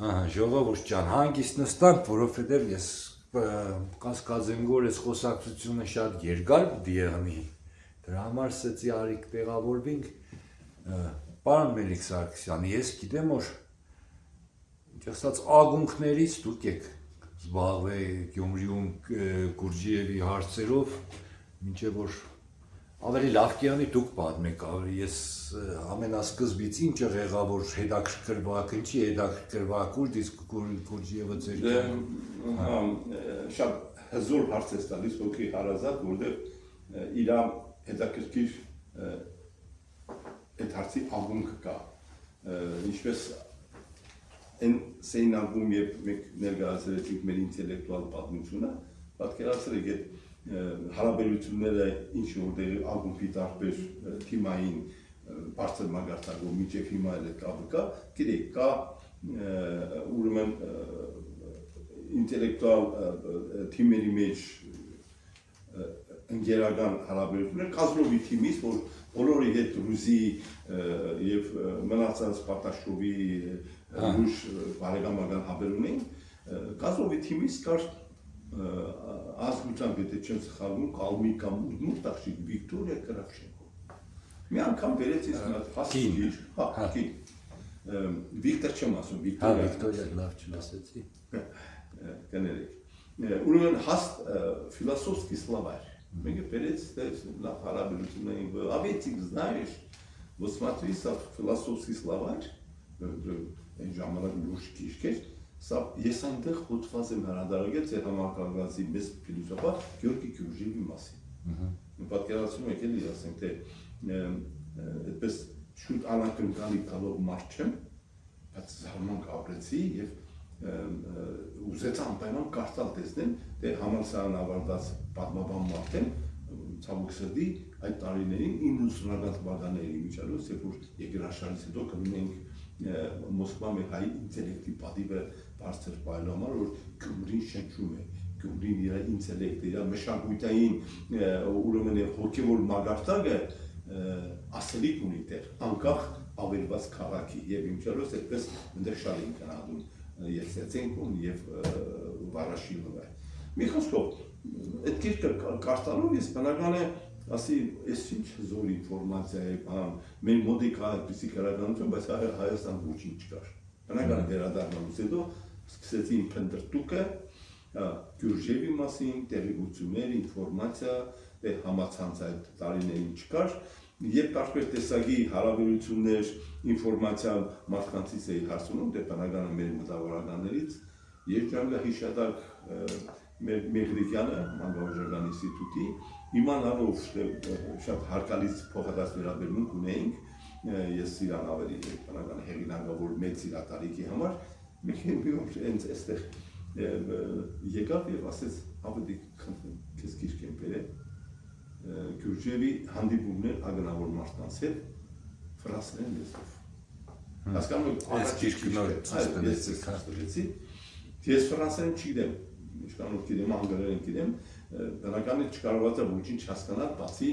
Ժողովուրդ ջան, հանգիստ նստանք, որովհետև ես կասկած եմ, որ այս խոսակցությունը շատ երկար պիտի եղնի։ Դրա համար ասեցի արիք տեղավորվենք։ Պարոն Մելիք Սարգսյան, ես գիտեմ, որ ասած ագունքներից դուք եք զբաղվել Գյումրիում Գուրջիևի հարցերով, մինչև որ ավելի լավ կյանի դուք պատմեք, ես ամենասկզբից ինչ եղավ, որ հետաքրքրվակ, ինչի հետաքրքրվակ, ուր դիսկ Գուրջիևը ձեր շատ հզոր հարց ես տալիս հոգի հարազատ, որտեղ իր հետաքրքիր այդ հարցի աղունքը կա, ինչպես այն սեին աղում, երբ մենք ներգրացրեցինք մեր ինտելեկտուալ պատմությունը, պատկերացրել եք այդ հարաբերությունները ինչ որտեղ աղումբի տարբեր թիմային բարձր մագարտակով միջև հիմա էլ կապը կա, գիտեք, կա ուրեմն ինտելեկտուալ թիմերի մեջ ընկերական հարաբերություններ Կազլովի թիմից, որ բոլորի հետ ռուսի եւ մնացած Պատաշովի լույս բարեկամական հավեր ունեն, Կազլովի թիմից կար ազգության եթե չեմ սխալվում, Կալմիկա Մուդմուր տախշիկ Վիկտորիա Կրավշենկո։ Մի անգամ վերեցի հասկիր, Վիկտոր չեմ ասում, Վիկտորիա լավ չլասեցի։ Կներեք։ Ուրեմն հաստ философский словарь. Մենք վերեց լավ հարաբերություններին, ավետիկ знаешь, вот смотри, сав философский словарь, այն ժամանակ լուրջ գիրք էր, սա ես այնտեղ խոթված եմ հրադարագել ձեր համակարգացի մեծ ֆիլոսոֆա Գյորգի Գյուրջիևի մասին։ Պատկերացնում եք էլի, ասենք թե այդպես շուտ անակնկալի գալով մարդ չեմ, բայց զարմանք ապրեցի եւ ուզեցա անպայման կարծալ տեսնեմ, թե համալսարան ավարտած պատմաբան մարդ եմ, ցավոք սրտի այդ տարիներին 90-ական թվականների միջալուց, երբ որ երկրաշարժից հետո կլինենք Մոսկվա մի հայ ինտելեկտի պատիվը բարձր պայելու համար, որ Գյումրին շնչում է, Գյումրին իր ինտելեկտը, իր մշակութային ուրեմն հոգևոր մագարտակը ասելիք ունի տեղ, անկախ ավերված քաղաքի եւ ինչալոց այդպես այնտեղ շատ են գնահատում Եսեցենկոն եւ Վարաշիլովը։ Մի խոսքով, այդ գիրքը կարդալով ես բնական է ասի, ես ինչ զոր ինֆորմացիա է, մեր մոտ է կա այդպիսի քրականություն, բայց Հայաստան ոչինչ չկար։ Բնական վերադառնալուց հետո սկսեցի իմ փնտրտուկը Գյուրջիևի մասին, տեղեկություններ, ինֆորմացիա, համացանց այդ տարիներին չկար, երբ տարբեր տեսակի հարաբերություններ, ինֆորմացիա մարդկանցից էի հարցնում, դե բնական մեր մտավորականներից, երջանկա հիշատակ Մեհրիկյանը, Մանկավարժական ինստիտուտի, իմանալով շատ հարկալից փոխադարձ վերաբերմունք ունեինք, ես իրան ավելի բնական հեղինակավոր մեծ իրատարիքի համար, մի օր հենց այստեղ եկավ եւ ասեց ավելի քննեմ, քեզ գիրք եմ բերել Գյուրջիևի հանդիպումներ ագնավոր մարդկանց հետ ֆրանսերեն լեզվով։ Հասկանում եք, այս գիրքը ստվեցի, ես ֆրանսերեն չգիտեմ, ինչքանով գիտեմ, անգլերեն գիտեմ, բնական է չկարողացա ոչինչ հասկանալ, բացի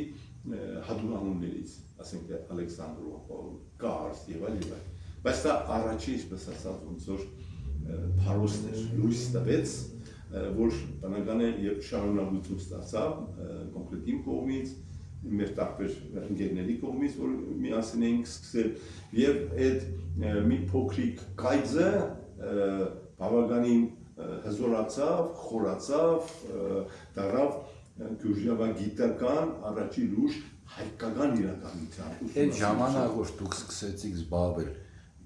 հատուրանուններից, ասենք Ալեքսանդրո, Կարս եւ այլն։ Բայց դա առաջի ինչպես ասած ոնց որ փարոստ էր, լույս տվեց, որ բնական է եւ շարունակություն ստացավ կոնկրետ իմ կողմից, մեր տարբեր ընկերների կողմից, որ միասին էինք սկսել եւ այդ մի փոքրիկ կայծը բավականին հզորացավ, խորացավ, դարավ գյուրջիավագիտական առաջի լույս հայկական իրականության։ Այդ ժամանակ որ դուք սկսեցիք զբաղվել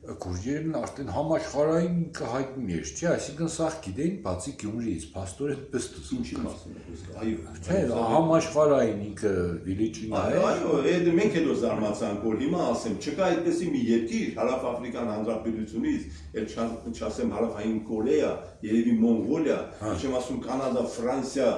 Գուրջիևն արդեն համաշխարհային հայտնի էր, չէ՞, այսինքն սա գիտեին բացի Գյումրիից, փաստորեն պստուս։ Ինչի մասին եք այո, չէ, համաշխարհային ինքը Վիլիչինա է։ Այո, այդ մենք հետո զարմացանք, որ հիմա ասեմ, չկա այդպեսի մի երկիր Հարավ-Աֆրիկան Հանրապետությունից, էլ չասեմ Հարավային Կորեա, երևի Մոնղոլիա, չեմ ասում Կանադա, Ֆրանսիա,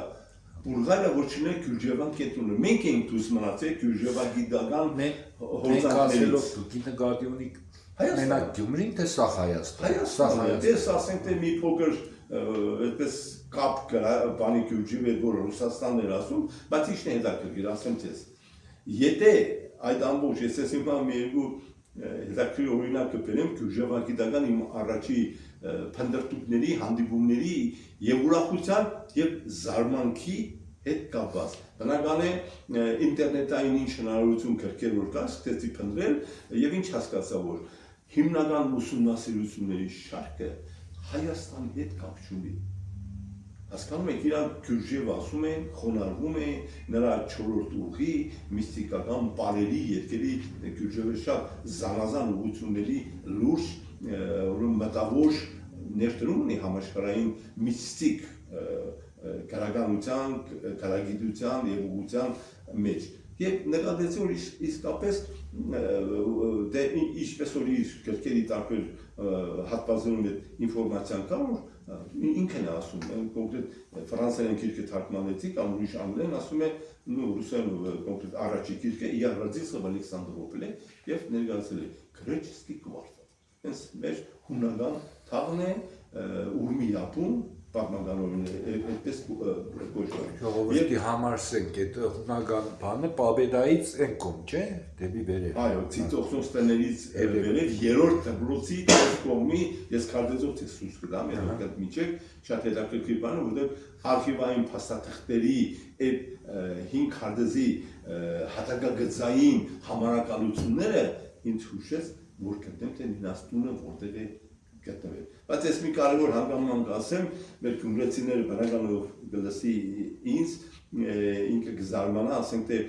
Բուլղարիա, որ չունեն Գյուրջիևան կենտրոնը։ Մենք էինք դուրս մնացել Գյուրջիևագիտական հորձանքներից։ Դուք ինտեգրատիոնի Մենակ Գյումրին թե սա Հայաստանը։ Դες ասենք թե մի փոքր այդպես կապ կա բանի Գյուրջիևի հետ, որ Ռուսաստանն էր ասում, բայց ի՞նչն է հետաքրքիր, ասեմ ձեզ։ Եթե այդ ամբողջ ես հիմա մի երկու հետաքրքիր օրինակ կբերեմ Գյուրջևագիտական իմ առաջի փնտրտուքների, հանդիպումների եւ ուրախության եւ զարմանքի հետ կապված։ Բնական է ինտերնետային ինչ հնարավորություն կրկել որ կա, սկսեցի փնտրել եւ ինչ հասկացա որ հիմնական ուսումնասիրությունների շարքը Հայաստանի հետ կապ չունի։ Հասկանում եք, իրանք Գյուրջև ասում են, խոնարհվում են, նրա չորրորդ ուղի, միստիկական բարերի երկերի Գյուրջևը շատ զանազան ուղղությունների լուրջ մտավոր ներդրում ունի համաշխարհային միստիկ քարագանության, քարագիտության եւ ուղղության մեջ։ Եվ նկատեցի որ իսկապես դե ինչպես որ իր գրքերի տարբեր հատվածներում այդ ինֆորմացիան կա որ ինքն է ասում, կոնկրետ ֆրանսերեն գիրքը թարգմանեցի կամ ուրիշ անգլերեն ասում է ռուսերեն կոնկրետ առաջի գիրքը «Я родился в Александрополе» եւ ներկայացել է գրեչսկի կվարտալ։ Հենց մեր հունական թաղն է Ուրմիապում Պարմանկանորեն այդպես կոչվում։ Ժողովրդի համար սենք այդ հունական բանը Պաբեդայից են կողմ, չէ՞, դեպի վերև։ Այո, ցիտոքսոստներից վերև երրորդ դպրոցի կողմի ես քարտեզով ցույց կտամ, այդ միջև շատ հետաքրքիր բան է, որտեղ արխիվային փաստաթղթերի այդ 5 քարտեզի հատակագծային համարակալությունները ինձ հուշեց, որ գտնեմ թե նաստունը որտեղ է գտնվել։ Բայց ես մի կարևոր հանգամանք ասեմ, մեր կոնգրեսիները բնականով գլսի ինձ ինքը գզարմանա, ասենք թե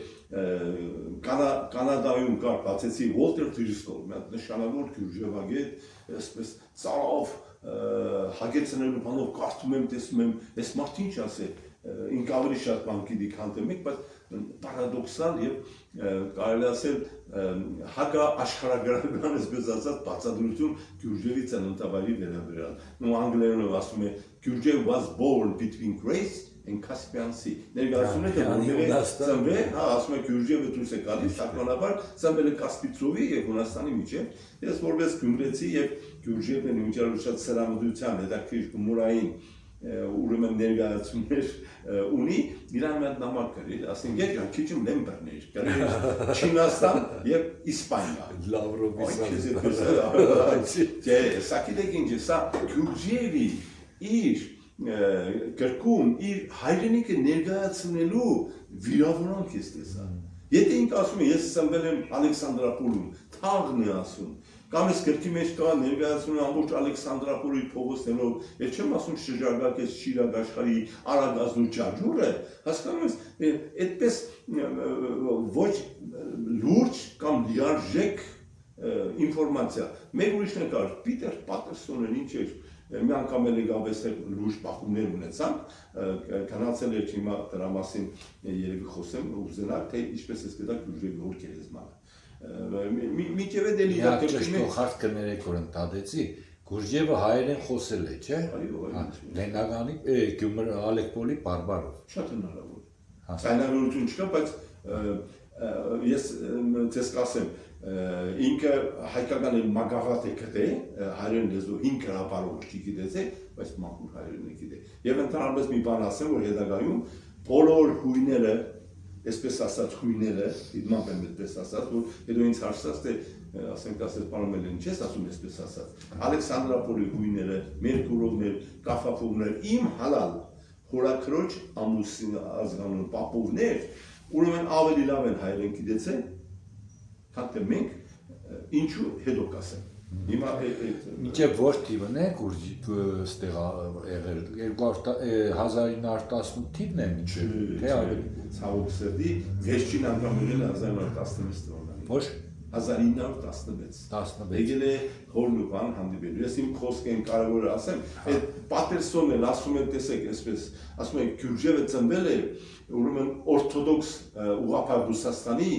Կանադայում կար բացեցի Walter Triscoe, մի հատ նշանավոր գյուրջևագետ, այսպես ծարավ հագեցնելու բանով կարդում եմ, տեսնում եմ, այս մարդը ինչ ասե, ինքը ավելի շատ բան գիտի քան թե մեկ, բայց պարադոքսալ եւ կարելի ասել հակա աշխարհագրական այսպես ասած բացատրություն Գյուրջևի ծննդավայրի վերաբերյալ։ Նո անգլերենով ասում է Գյուրջև was born between Grace and Caspian Sea։ Ներկայացնում է թե ծնվել, հա, ասում է Գյուրջևը դուրս է գալիս, սակմանաբար ծնվել է Կասպիցովի եւ Հունաստանի միջեւ։ Ես որպես գյումրեցի եւ Գյուրջևն ունի շատ սրամդության հետաքրքիր գումուրային ուրեմն ներկայացումներ ունի, իրան մի հատ նամակ գրել, ասենք երկրան քիչում Լեմբերներ, գրել Չինաստան եւ Իսպանիա։ Լավրովի Դե, սա գիտեք ինչ է, սա Գյուրջևի իր գրքում իր հայրենիքը ներկայացնելու վիրավորանք է տեսա։ Եթե ինքը ասում է, ես ծնվել եմ Ալեքսանդրապոլում, թաղն է ասում, կամ ես գրքի մեջ կա ներկայացնում ամբողջ Ալեքսանդրապոլի փողոցներով, ես չեմ ասում շրջակայք ես Շիրակ աշխարհի Արագազնու ջաջուրը, հասկանում ես, այդպես ոչ լուրջ կամ լիարժեք ինֆորմացիա։ Մեկ ուրիշն կար Պիտեր Պատերսոնը ինչ էր, մի անգամ էլ գավես լուրջ բախումներ ունեցանք, քանացել էր հիմա դրա մասին երևի խոսեմ, ուզենակ թե ինչպես է գտա Գյուրջևի որ գերեզմանը։ Միջև է դելի դեպքում հարց կներեք որ ընդդադեցի Գյուրջևը հայերեն խոսել է, չէ՞։ Այո, Լեննագանի Գյումր Ալեկպոլի բարբարով։ Շատ հնարավոր։ Ցայնավորություն չկա, բայց ես ցես կասեմ ինքը հայկական մագաղատ է գտե հայերեն լեզու 5 հրապարով չգիտես է, բայց մաքուր հայերեն է գիտե։ Եվ ընդհանրապես մի բան ասեմ, որ հետագայում բոլոր հույները այսպես ասած հույները, իդմամբ եմ այդպես ասած, որ հետո ինձ հարցած թե ասենք ասես պարոն Մելեն, չես ասում այսպես ասած։ Ալեքսանդրապոլի հույները, Մերկուրովներ, Կաֆաֆովներ, իմ հալալ հորաքրոջ ամուսին ազգանուն պապովներ, ուրեմն ավելի լավ են հայերեն գիտեցեն, քան թե մենք ինչու հետո կասեմ։ Հիմա Մինչև որ թիվն է ստեղ եղել 1918 թիվն է մինչև թե ավելի ցավոք սրտի վերջին անգամ եղել է 1916 թվականին ոչ 1916 եկել է հորնուպան հանդիպելու ես իմ խոսքեն կարևոր է ասեմ այդ Պատերսոնն էլ ասում են տեսեք այսպես ասում են Գյուրջևը ծնվել է ուրեմն օրթոդոքս ուղղափառ Ռուսաստանի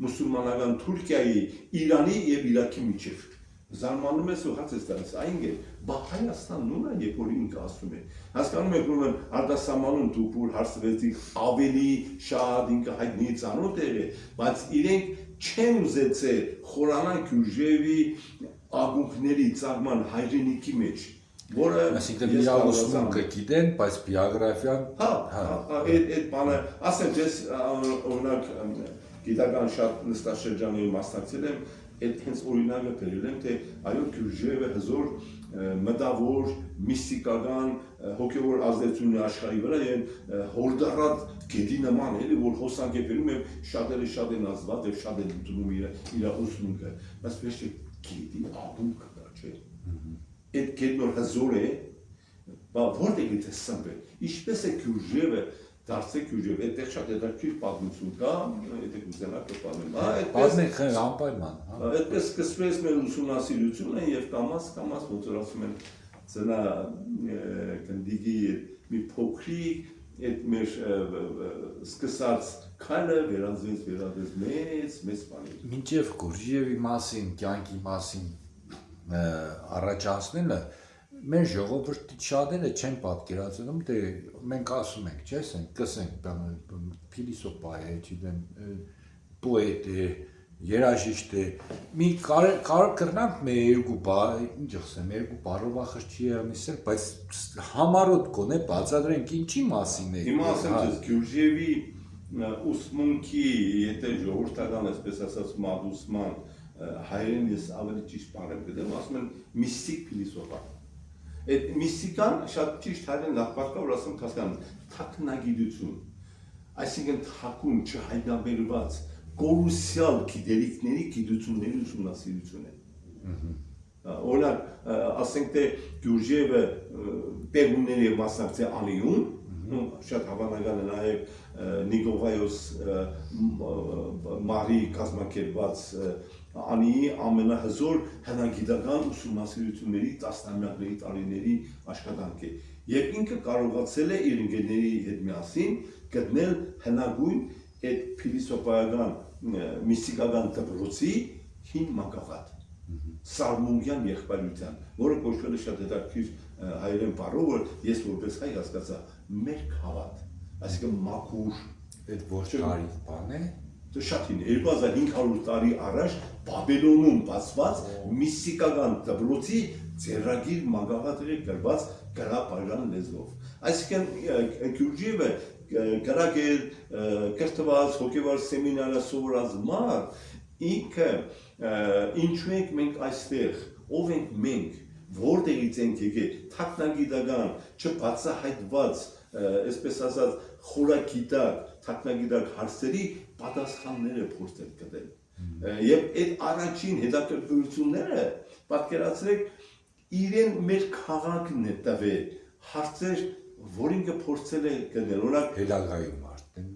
մուսուլմանական Թուրքիայի Իրանի եւ Իրաքի միջև Զարմանում ես ու հարց ես տալիս, այնգե, բա Հայաստանն ունա, երբ որ ինքը ասում է, հասկանում եք, ուրեմն արտասահմանում դուք որ հարցվեցիք ավելի շատ ինքը հայտնի ծանոթ է, բայց իրենք չեն ուզեցել խորանան Գյուրջևի ակունքների ծագման հայրենիքի մեջ, որը այսինքն իրավուսում կգիտեն, բայց բիոգրաֆիան այդ բանը, ասեմ, ես օրինակ գիտական շատ նստաշրջանների մասնակցել եմ, այդ հենց օրինակը բերել եմ, թե այո Գյուրջևը հզոր մտավոր, միստիկական, հոգևոր ազդեցություն աշխարհի վրա եւ հորդառատ գետի նման էլի, որ հոսանք է բերում եւ շատերը շատ են ազդված եւ շատ են ընդունում իր ուսմունքը, բայց վերջը գետի աղում կա, չէ։ Այդ գետն որ հզոր է, որտեղ է սմբել, ինչպես է Գյուրջևը դարձեք Գյուրջև, այդտեղ շատ հետաքրքիր պատմություն կա, եթե կուզենաք կպատմեմ։ Պատմեք անպայման, այդպես սկսվեց մեր ուսումնասիրությունը եւ կամաց ոնց որ ասում են ծնա կնդիգի մի փոքրիկ այդ մեր սկսած քայլը վերածվեց մեծ բանի։ Մինչև Գյուրջևի մասին, կյանքի մասին առաջացնելը մեր ժողովրդի շատերը չեն պատկերացնում, թե մենք ասում ենք, չէ՞, կսենք փիլիսոփա է, չգիտեմ, պոետ է, երաժիշտ է, մի կարող կրնանք մեր երկու բառ, ինչ ասեմ, երկու բառով ախր չի ամիսել, բայց համառոտ գոնե բացատրենք ինչի մասին է։ Հիմա ասեմ ձեզ Գյուրջևի ուսմունքի, եթե ժողովրդական այսպես ասած մատուցման հայերեն ես ավելի ճիշտ բառ եմ գտել, ասում են միստիկ փիլիսոփա։ Այդ միստիկան շատ ճիշտ հայերեն նախապարկա որ ասում հասկանում թաքնագիտություն, այսինքն թաքուն չհայտնաբերված կորուսյալ գիտելիքների գիտությունների ուսումնասիրություն է։ Օրինակ ասենք թե Գյուրջևը պերումների մասնակցի անիուն, շատ հավանական է նաև Նիկողայոս Մարի կազմակերպված անի ամենահզոր հնագիտական ուսումնասիրությունների տասնամյակների տարիների աշխատանք է։ Եվ ինքը կարողացել է իր ընկերների հետ միասին գտնել հնագույն այդ փիլիսոփայական միստիկական դպրոցի հին մակաղատ Սարմունգյան եղբայրության, որը կոչվել է շատ հետաքրքիր հայերեն բառով, որ ես որպես հայ հասկացա մեր քաղաք, այսինքն մաքուր, այդ ոչ տարի բան է։ Շատ հին 2500 տարի առաջ Բաբելոնում բացված միստիկական դպրոցի ձեռագիր մագաղաթերի գրված գրապարժան լեզվով։ Այսինքն Գյուրջևը գրագեր կրթված հոգևոր սեմինարը սովորած մարդ ինքը ինչու ենք մենք այստեղ, ով ենք մենք, որտեղից ենք եկել, թաքնագիտական, չբացահայտված, այսպես ասած խորագիտակ, թաքնագիտակ հարցերի պատասխանները փորձել գտել։ Եվ այդ առաջին հետաքրքրությունները պատկերացրեք իրեն մեր քաղաքն է տվել հարցեր, որ ինքը փորձել է գտնել, օրինակ Հետագայում արդեն։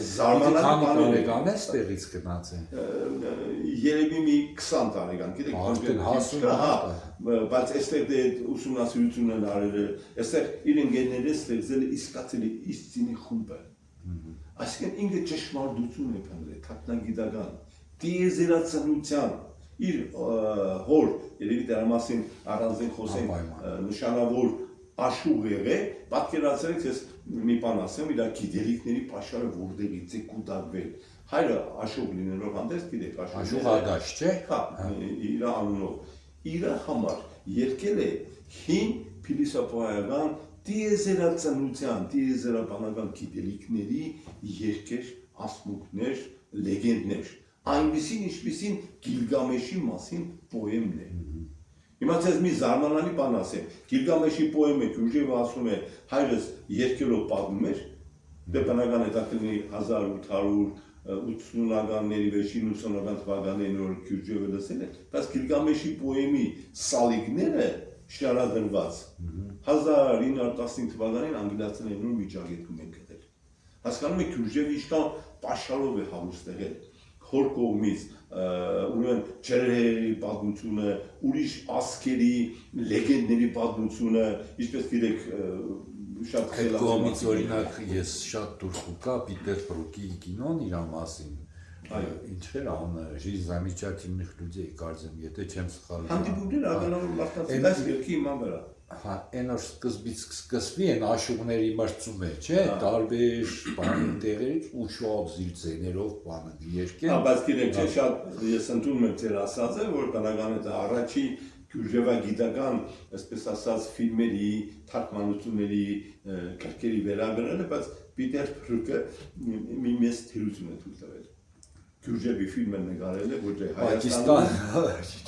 Զարմանալի բան է ստեղից գնացել։ Երևի մի 20 տարեկան, գիտեք, բայց այստեղ դե ուսումնասիրությունն են արել, այստեղ իր ընկերները ստեղծել իսկացել իսկինի խումբը։ Այսինքն ինքը ճշմարտություն է փնտրել, թաքնագիտական, տիեզերացնության, իր հոր, երևի դրա մասին առանձին խոսենք, նշանավոր աշխուղ եղել, պատկերացրեք ես մի բան ասեմ, իր գիտելիքների պաշարը որտեղից է կուտակվել։ Հայրը աշխուղ լինելով հանդես, գիտեք, աշխուղ ադաշ, չէ՞։ Հա, իր անունով։ Իր համար եկել է հին փիլիսոփայական տիեզերացնության, տիեզերաբանական գիտելիքների երկեր, ասմունքներ, լեգենդներ, այնպիսին ինչպիսին Գիլգամեշի մասին պոեմն է։ Հիմա ցեզ մի զարմանալի բան ասեմ, Գիլգամեշի պոեմը Գյուրջևը ասում է հայրս երկերով պատմում էր, դե բնական է դա կլինի 1880-ականների վերջին 80-ական թվականներին որ Գյուրջևը լսել է, բայց Գիլգամեշի պոեմի սալիկները շարադրված 1915 թվականին անգլիացիների նոր միջագետքում են գտել։ Հասկանում եք Գյուրջևը ինչքան պաշարով է հարուստ եղել հոր կողմից, ուրեմն ջրերի պատմությունը, ուրիշ ասկերի, լեգենդների պատմությունը, ինչպես գիտեք, շատ կողմից օրինակ ես շատ դուրս կա Պիտերսբուրգի կինոն իր մասին, ինչ էր անունը, Жизнь замечательных людей, կարծեմ, եթե չեմ սխալվում։ Հանդիպումներ ականավոր մարդկանց այս երկի իման վրա։ Հա, այն որ սկզբից սկսվի են աշուղների մրցում է, չէ՞, տարբեր բանի տեղերից ու շատ զիլձեներով բանը երկեն։ Հա, բայց գիտեք, չէ, շատ ես ընդունում եմ ձեր ասածը, որ բնական է դա առաջի գյուրջևագիտական, այսպես ասած, ֆիլմերի, թարգմանությունների, գրքերի վերագրելը, բայց Պիտերսբուրգը մի մեծ թերություն է թույլ տվել։ Գյուրջեբի ֆիլմը նկարել է, ոչ թե Պակիստան,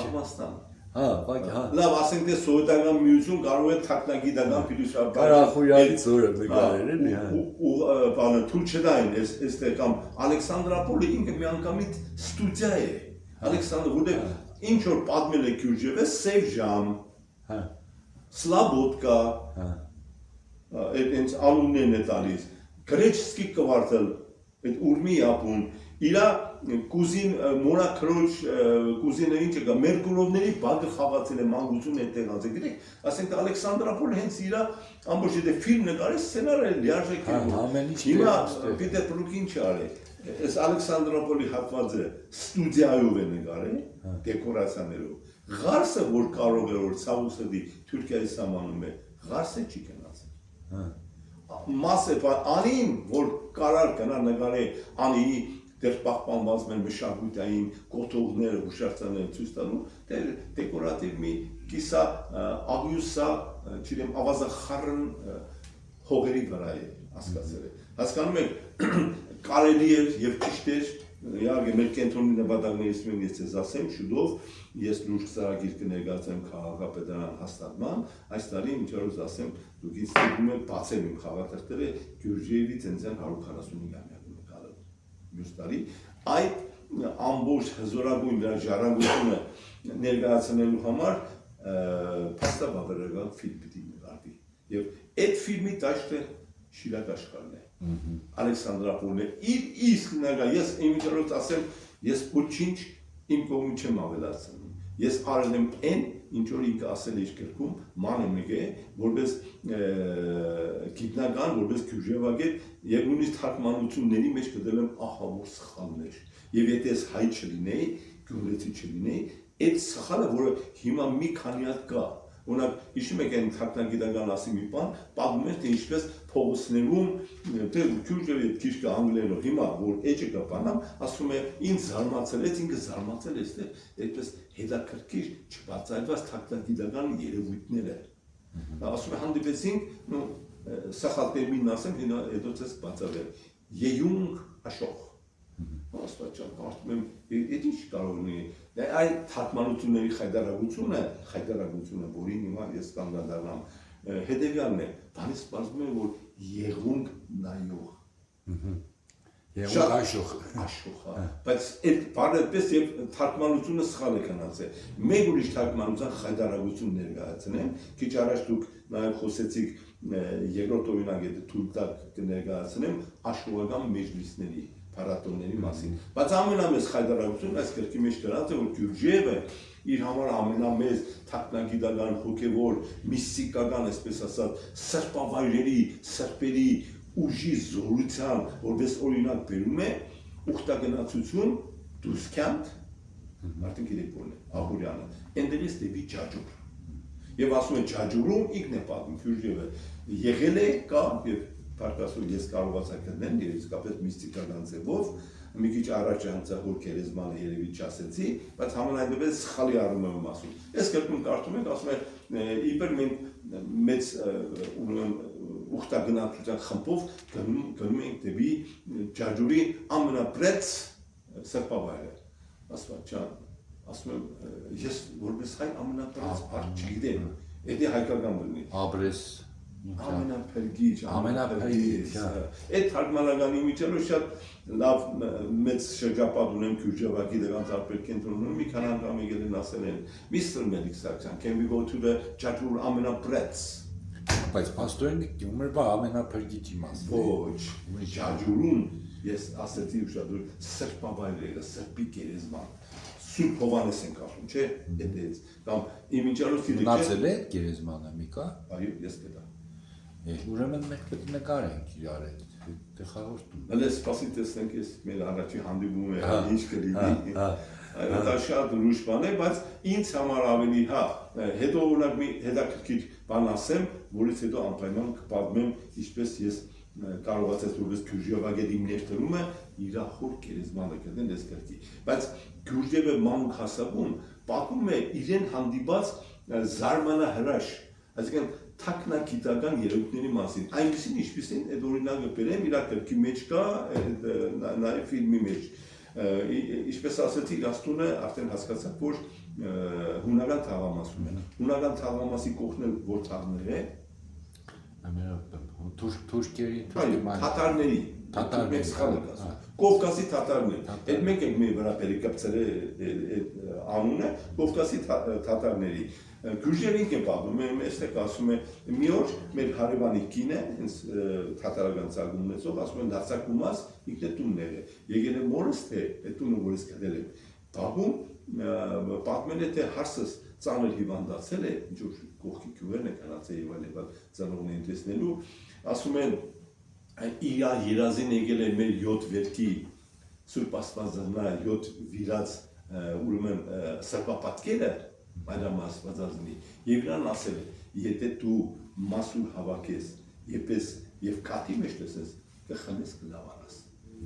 Աֆղանստան։ հա, Լավ, ասենք թե սովետական միություն կարող է թաքնագիտական փիլիսոփա Կարախոյանի ծորը նկարել էլի, հա։ ու բանը թույլ չտային այստեղ կամ Ալեքսանդրապոլը ինքը միանգամից ստուդիա է։ Ալեքսանդր, որտեղ ինչ որ պատմել է Գյուրջևը, Սև ժամ, Հա, Սլաբոդկա, հա, այնց անուններն է տալիս, Գրեչսկի կվարտալ, այդ ուրմի ապուն, իրա կուզին մորա քրոջ կուզինը ինչ կա Մերկուրովների բագը խաղացել է մանկություն այդտեղ անցել գիտեք ասենք Ալեքսանդրապոլը հենց իրա ամբողջ դե ֆիլմ նկարել սցենարը լիարժեք է ամեն ինչ հիմա Պետերբուրգին չարի այս Ալեքսանդրապոլի հատվածը ստուդիայով է նկարել դեկորացիաներով Ղարսը որ կարող է որ ցավուսդի Թուրքիայի սահմանում է Ղարսը չի գնացել մասը անին որ կարար կնա նկարել անի դեր պահպանված մեր մշակութային կոթողները հուշարձանները ցույց տալու դեկորատիվ մի կիսա ագյուսա չգիտեմ ավազախառն հողերի վրա է հասկացել է հասկանում եք կարելի է եւ ճիշտ է իհարկե մեր կենտրոնի նպատակներից մեկն է ցեզ ասեմ շուտով ես լուրջ ծրագիր կներկայացեմ քաղաքապետարան հաստատման այս տարի ինչ որ ասեմ դուք ինձ ստիպում եք բացել իմ խաղաթղթերը Գյուրջիևի ցենցյան 145-ամյակը մյուս տարի այդ ամբողջ հզորագույն դրա ժառանգությունը ներկայացնելու համար փաստաբավերական ֆիլմ պիտի նկարվի եւ այդ ֆիլմի դաշտը Շիրակ աշխարհն է Ալեքսանդրապոլն է իսկ նկա ես իմիջիայլոց ասեմ ես ոչինչ իմ կողմից չեմ ավելացնում ես արել եմ այն ինչ որ ինքը ասել է իր գրքում ման եմ եկե որպես գիտնական որպես քյուժևագետ եւ նույնիսկ թարգմանությունների մեջ գտել եմ ահավոր սխալներ եւ եթե ես հայ չլինեի գյումրեցի չլինեի այդ սխալը որը հիմա մի քանի հատ կա Օրինակ, հիշում եք այն թաքնագիտական ասի մի բան, պատմում էր թե ինչպես փողոցներում թե քյուրջերի այդ քիշկը անգլերենով հիմա որ էջը կա բանամ, ասում է ինձ զարմացել է, ինքը զարմացել է, այդպես հետաքրքիր չբացայտված թաքնագիտական երևույթներ է։ Ասում է հանդիպեցինք, սխալ տերմին ասեմ, հետո ցես բացատրել։ Եյունգ աշոխ Աստվածան կարծում եմ, այդ ինչ կարող լինի։ Այդ թարգմանությունների խայտարակությունը, որին հիմա ես կանգնադառնամ, հետևյալն է, բանից պարզվում է, որ եղունգ նայող։ Եղունգ աշոխ։ Աշոխ, բայց այդ բառը այդպես եւ թարգմանությունը սխալ է գնացել։ Մեկ ուրիշ թարգմանության խայտարակություն ներկայացնեմ, քիչ առաջ դուք նաեւ խոսեցիք երկրորդ օրինակը թույլ տակ կներկայացնեմ աշխուհական մեջլիսների փառատոների մասին։ Բայց ամենամեծ խայտարակությունն այս գրքի մեջ դրանց է, որ Գյուրջիևը իր համար ամենամեծ թաքնագիտական հոգևոր միստիկական, այսպես ասած, սրբավայրերի, սրբերի ուժի զորության, որպես օրինակ բերում է ուխտագնացություն Դուսքյանդ, արդեն գիտեք որն է, Աբուրյանը, ընդերից դեպի Ջաջուր։ Եվ ասում են Ջաջուրում ինքն է պատմում Գյուրջիևը եղել է կա եւ Պարկասու ես կարողացա գտնել եւ իսկապես միստիկական ձևով մի քիչ առաջ անցախոր քերեզմանը երևի չասեցի, բայց համենայնդեպս սխալի առումով եմ ասում։ Այս գրքում կարդում եք, ասում է իբր մենք մեծ ուրեմն ուխտագնացության խմբով գնում ենք դեպի Ջաջուրի ամենապրեց սրբավայրը։ Աստված ջան, ասում եմ ես որպես հայ ամենապրեց բառ չգիտեմ։ Դա հայկական բնի։ Աբրես Ամենափրկիչ, ամենափրկիչ, այդ թարգմանականի միջոցով շատ լավ մեծ շրջապատ ունեմ Գյուրջևակի դրան տարբեր կենտրոններում մի քանի անգամ եկել են ասել են Mr. Medic-Saxon, can we go to the Ջաջուր ամենապրեց Բայց փաստորեն Գյումրը ամենափրկիչի մասն է։ Ոչ, Ջաջուրում ես ասեցի ուշադրություն սրբավայրերը, սրբի գերեզման Սուրբ Հովանես ենք ասում, չէ՞, այդպես կամ իմիջիալոց Մնացել է գերեզմանը մի կա։ Այո, ես կտա։ Ուրեմն մենք պետք է նկարենք իրար այդ խաղորդում։ Հələ սպասի տեսնենք ես մեր առաջի հանդիպումը ինչ կլինի։ Այո, դա շատ լուրջ բան է, բայց ինձ համար ավելի հա, հետո օրինակ մի հետաքրքիր բան ասեմ, որից հետո անպայման կպատմեմ, ինչպես ես կարողացած որպես Գյուրջիևագետ իմ ներդրումը իր խոր գերեզմանը գտնել այս գրքի։ Բայց Գյուրջիևը մանուկ հասակում պատմում է իրեն հանդիպած զարմանահրաշ, այսինքն թաքնագիտական երևույթների մասին։ Այնպեսին ինչպեսին այդ օրինակը բերեմ իր գրքի մեջ կա, նաև ֆիլմի մեջ։ Ինչպես ասացի, Գաստոնը արդեն հասկացավ, որ հունական թաղամասում են։ Հունական թաղամասի կողքն որ թաղներ է, Թուրքերի, թաթարների, Կովկասի թաթարներ։ Այդ մենք ենք մեր վրա περικապցել անունը Կովկասի թաթարների։ Գյուրջերին են պատմում, այստեղ ասում է մի օր մեր հարևանի կինը, հենց թաթարական ծագում ունեցող, ասում են դասակումած ինքն է տուններ է։ Եկել է մորս թե այդ տունը որից գտել է։ Բաղում պատմել է թե հարսս ծանր հիվանդացել է, ինչ որ կողքի գյուղերն է կանացել եւ այլն, ծանոթներին տեսնելու, ասում են իր երազին եկել է մեր 7 վերքի Սուրբ Աստվածանա 7 վիրած ուրեմն սրբապատկերը Բայրամ Աստվածածնի եւ նրան ասել է եթե դու մասուր հավաքես եւ կաթի մեջ տեսես կխմես կլավանաս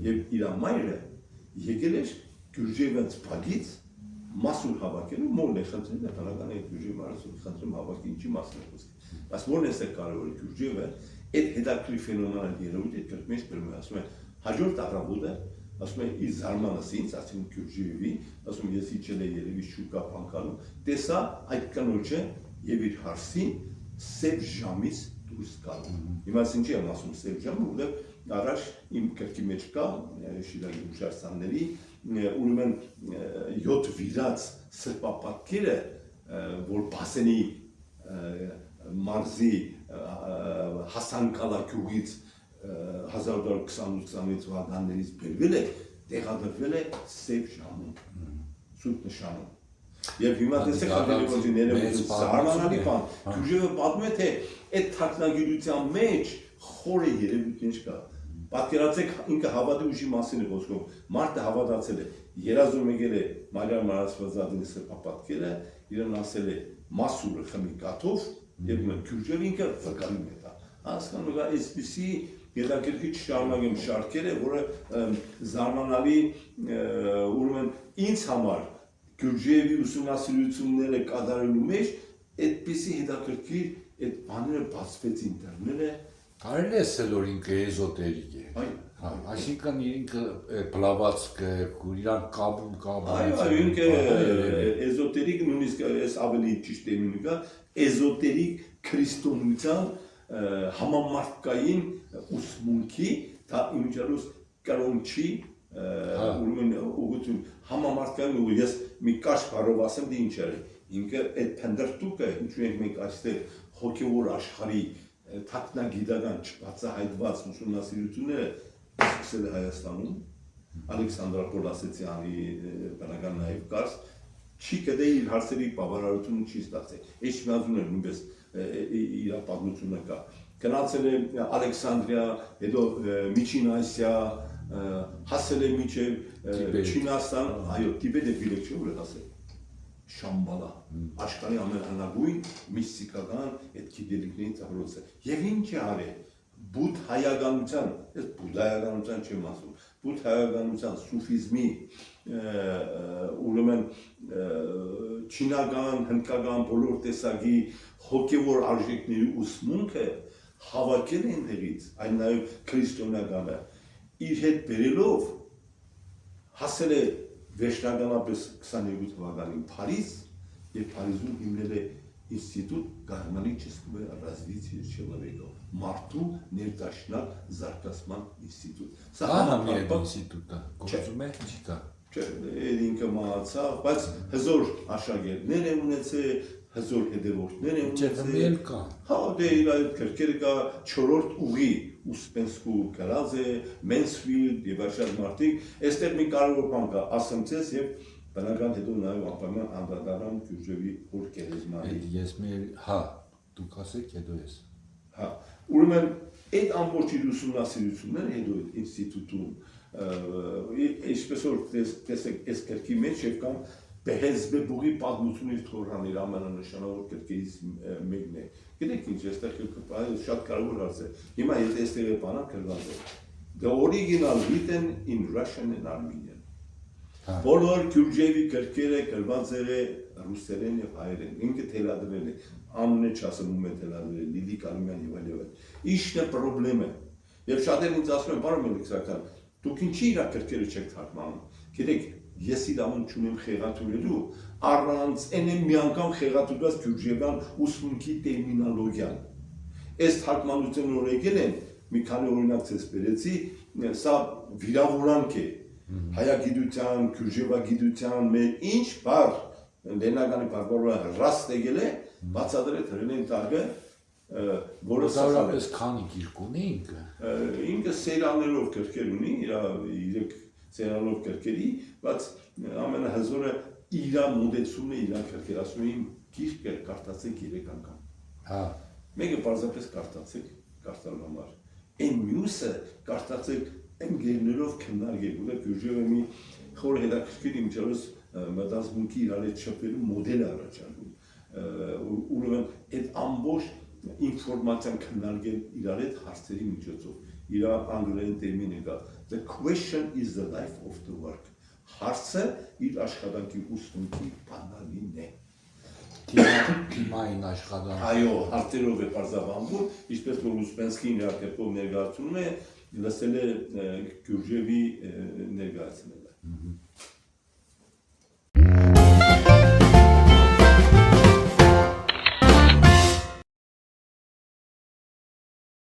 եւ իր մայրը եկել էր Գյուրջևից փագից մասուր հավաքելու մորն է խնդրել նկարական այդ Գյուրջի մարսուր խնդրում հավաքի ինչի մասն է խոսքը բայց մորն է կարևոր Գյուրջևը այդ հետաքրքիր ֆենոմենալ երևույթ այդ կրկնից գրում է ասում է հաջորդ առավոտը ասում է իր զարմանս ինձ ասում Գյուրջևի ասում ես իջել եմ երևի շուկա բանկալու տեսա այդ կնոջը եւ իր հարսին սև ժամից դուրս գալու հիմա ինչի եմ ասում սև ժամը որովհետեւ առաջ իմ կրկի մեջ կա Շիրակի ուշարսանների ուրեմն 7 վիրած սրբապատկերը որ Բասենի մարզի Հասան Կալակյուղից 1928-ից վագաններից բերվել է, տեղադրվել է սև ժամում, սուրբ նշանում։ Եվ հիմա տեսեք հանդիպությունները զարմանալի բան, Գյուրջևը պատմում է թե այդ թաքնագիտության մեջ խորը երևույթ ինչ կա։ Պատկերացեք ինքը հավատի ուժի մասին է խոսքում, մարդը հավատացել է, երազում եկել է Մարիամ Աստվածածնի սրբապատկերը, իրեն ասել է մասուրը խմի կաթով եւ Գյուրջևը ինքը վկայում է դա։ Հասկանում եք, այսպիսի հետաքրքիր շարունակեմ շարքերը, որը զարմանալի ուրեմն ինձ համար Գյուրջևի ուսումնասիրությունները կատարելու մեջ այդպիսի հետաքրքիր այդ բաները բացվեցին դեռները կարելի է ասել որ ինքը էզոտերիկ է։ Այսինքն ինքը բլավացքը, իրան կապում։ Այո, ինքը էզոտերիկ նույնիսկ այս ավելի ճիշտ է նույնիկա էզոտերիկ քրիստոնեության համամարտկային ուսմունքի դա իմիջիալուս կրոնչի ուրեմն ուղղություն համամարտկային ու ես մի կաշ բարով ասեմ դե ինչ էր ինքը այդ փնդրտուկը ինչու ենք մենք այստեղ հոգևոր աշխարհի թաքնագիտական չբացահայտված ուսումնասիրությունները սկսել է Հայաստանում Ալեքսանդրապոլ Ասեցյանի բնական նաև կարս չի կդե իր հարցերի բավարարությունը չի ստացել այս միազուն է նույնպես իր պատմությունը կա գնացել է Ալեքսանդրիա հետո Միջին Ասիա հասել է մինչև Չինաստան այո Տիբետ է բիլեք չէ որ է հասել Շամբալա աշխարհի ամենահնագույն միստիկական այդ գիտելիքների ծառայոցը եւ ինչ է արել բուդհայականության այս բուդհայականության չեմ ասում բուդհայականության սուֆիզմի ուրեմն չինական հնդկական բոլոր տեսակի հոգևոր արժեքների ուսմունքը հավաքել են դերից այն նաեւ քրիստոնեականը իր հետ բերելով հասել է վերջնականապես 22 թվականին Փարիզ եւ Փարիզում հիմնել է ինստիտուտ Գարմալիչеского развития человека մարդու ներդաշնակ զարգացման ինստիտուտ սա համապարփակ ինստիտուտ է գործում է չի կա չէ ինքը մահացավ բայց հզոր աշակերտներ են ունեցել հզոր հետևորդներ են ունեցել կա հա դե իր այդ քրկերը կա 4-րդ ուղի Ուսպենսկու գրած է Մենսֆիլդ եւ այլ մարդիկ այստեղ մի կարևոր բան կա ասեմցես եւ բնական հետո նաեւ անպայման անդրադառնամ Գյուրջևի հոր գերեզմանի ես մեր հա դուք ասեք հետո ես հա ուրեմն այդ ամբողջ ուսումնասիրությունները հետո ինստիտուտում ինչպես որ տեսեք այս քրկի մեջ եւ կամ Բեհեզբեբուղի պատմությունից թորրանիր ամենանշանավոր քրկերից մեկն է գիտեք ինչ այստեղ շատ կարևոր հարց է հիմա եթե այստեղ է բանակ գրված է the original written in Russian and Armenian բոլոր Գյուրջևի քրկերը գրված է ռուսերեն եւ հայերեն ինքը թելադրել է անունը չասում է թելադրել Լիլի Կարմյան եւ այլն ինչն է խնդրեմը եւ շատերն ինձ ասում են բարո Մելիքսական դուք ինչի իր քրկերը չեք թարգմանում Գիտեք, ես իրավունք չունեմ խեղաթյուրելու, առանց այն մի անգամ խեղաթյուրված գյուրջևան ուսմունքի տերմինոլոգիան։ Այս թարգմանությունը որ եկել են, մի քանի օրինակ ցես բերեցի, սա վիրավորանք է հայագիտության, գյուրջևագիտության մեր ինչ բառ լենագանի բառը ռաստ եկել է, բացատրել հրենեն տարգը, որը Սարապես քանի գիրք ունի ինքը։ Ինքը սերաներով կրկեր ունի, իր սերանով կրկերի, բայց ամենահզորը իր մոդեցումն է իր կրկեր, ասում եմ գիրքը կարդացեք 3 անգամ։ Հա։ Մեկը պարզապես կարդացեք, կարդալու համար։ Այն մյուսը կարդացեք ընկերներով քննարկեք, որը գյուրջևը մի խոր հետաքրքիր իմիջիայլոց մտածմունքի իրար հետ շփվելու մոդել է առաջարկում։ Ուրեմն այդ ամբողջ ինֆորմացիան քննարկել իրար հետ հարցերի միջոցով։ Իր անգլերեն տերմինը կա. The question is the life of the work։ Հարցը իր աշխատանքի ուսումնքի բանալին է։ Թիմային աշխատանք։ Այո, հարցերով է բարձավանվում, ինչպես որ Ուսպենսկին իր կերպով ներկայացնում է, լսել է Գյուրջևի ներկայացնելը։